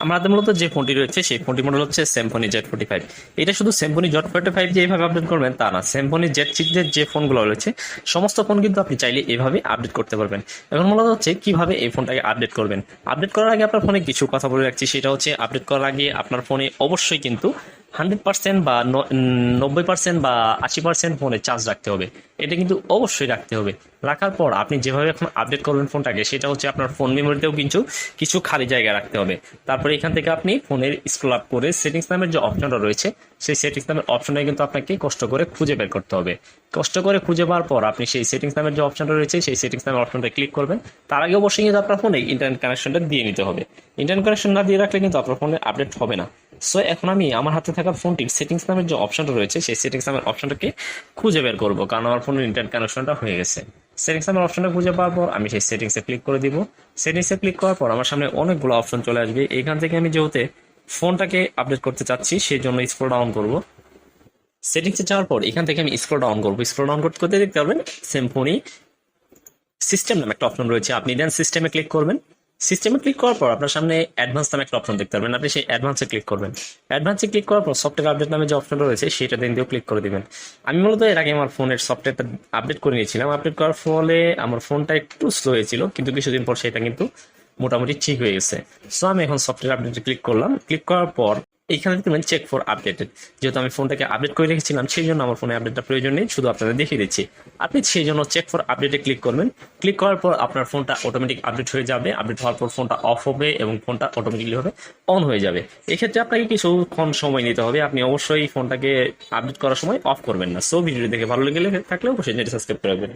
আমার হাতে মূলত যে ফোনটি রয়েছে সেই ফোনটি মডেল হচ্ছে Symphony Z45। এটা শুধু Symphony Z45 যে এইভাবে আপডেট করবেন তা না, Symphony Z সিরিজের যে ফোনগুলো রয়েছে সমস্ত ফোন কিন্তু আপনি চাইলে এভাবে আপডেট করতে পারবেন। এখন মূলত হচ্ছে কিভাবে এই ফোনটাকে আপডেট করবেন। আপডেট করার আগে আপনার ফোনে কিছু কথা বলে রাখছি, সেটা হচ্ছে আপডেট করার আগে আপনার ফোনে অবশ্যই কিন্তু 100% বা 90% বা 80% ফোনে চার্জ রাখতে হবে। এটা কিন্তু অবশ্যই রাখতে হবে। রাখার পর আপনি যেভাবে এখন আপডেট করবেন ফোনটাকে, সেটা হচ্ছে আপনার ফোন মেমোরিতেও কিন্তু কিছু খালি জায়গা রাখতে হবে। তারপরে এখান থেকে আপনি ফোনের স্ক্রল আপ করে সেটিংস নামের যে অপশনটা রয়েছে সেই সেটিংস নামের অপশনটা কিন্তু আপনাকে কষ্ট করে খুঁজে বের করতে হবে। কষ্ট করে খুঁজে পাওয়ার পর আপনি সেই সেটিংস নামের যে অপশনটা রয়েছে সেই সেটিংস নামের অপশনটা ক্লিক করবেন। তার আগে অবশ্যই কিন্তু আপনার ফোনে ইন্টারনেট কানেকশনটা দিয়ে নিতে হবে। ইন্টারনেট কানেকশন না দিয়ে রাখলে কিন্তু আপনার ফোনে আপডেট হবে না। সো এখন আমি আমার হাতে থাকা ফোনটির সেটিংস নামের যে অপশনটা রয়েছে সেই সেটিংস নামের অপশনটাকে খুঁজে বের করবো, কারণ আমার ফোনের ইন্টারনেট কানেকশনটা হয়ে গেছে। সেটিংস নামের অপশনটা খুঁজে পাওয়ার পর আমি সেই সেটিংসে ক্লিক করে দিব। সেটিংসে ক্লিক করার পর আমার সামনে অনেকগুলো অপশন চলে আসবে। এখান থেকে আমি যেহেতু ফোনটাকে আপডেট করতে চাচ্ছি সেই জন্য স্ক্রল ডাউন করব। সেটিংসে যাওয়ার পর এখান থেকে আমি স্ক্রল ডাউন করবো। স্ক্রল ডাউন করতে করতে দেখতে পারবেন Symphony সিস্টেম নামে একটা অপশন রয়েছে। আপনি দেন সিস্টেমে ক্লিক করবেন। সিস্টেমে ক্লিক করার পর আপনার সামনে অ্যাডভান্স নামে একটা অপশন দেখতে পারবেন, আপনি সেই অ্যাডভান্সে ক্লিক করবেন। অ্যাডভান্সে ক্লিক করার পর সফটওয়্যার আপডেট নামে যে অপশনটা রয়েছে সেটা দিন দিয়েও ক্লিক করে দিবেন। আমি মূলত এর আগে আমার ফোনের সফটওয়্যারটা আপডেট করে নিয়েছিলাম। আপডেট করার ফলে আমার ফোনটা একটু স্লো হয়েছিল, কিন্তু কিছুদিন পর সেটা কিন্তু মোটামুটি ঠিক হয়ে গেছে। সো আমি এখন সফটওয়্যার আপডেটে ক্লিক করলাম। ক্লিক করার পর এইখানে দেখবেন চেক ফর আপডেটেড। যেহেতু আমি ফোনটাকে আপডেট করে রেখেছিলাম সেই জন্য আমার ফোনে আপডেটটা প্রয়োজন নেই, শুধু আপনাদের দেখিয়ে দিচ্ছি। আপনি সেই জন্য চেক ফর আপডেটে ক্লিক করবেন। ক্লিক করার পর আপনার ফোনটা অটোমেটিক আপডেট হয়ে যাবে। আপডেট হওয়ার পর ফোনটা অফ হবে এবং ফোনটা অটোমেটিকলি হবে অন হয়ে যাবে। এক্ষেত্রে আপনাকে কিছুক্ষণ সময় নিতে হবে। আপনি অবশ্যই ফোনটাকে আপডেট করার সময় অফ করবেন না। সো ভিডিও দেখে ভালো লেগে থাকলে অবশ্যই সাবস্ক্রাইব করে রাখবেন।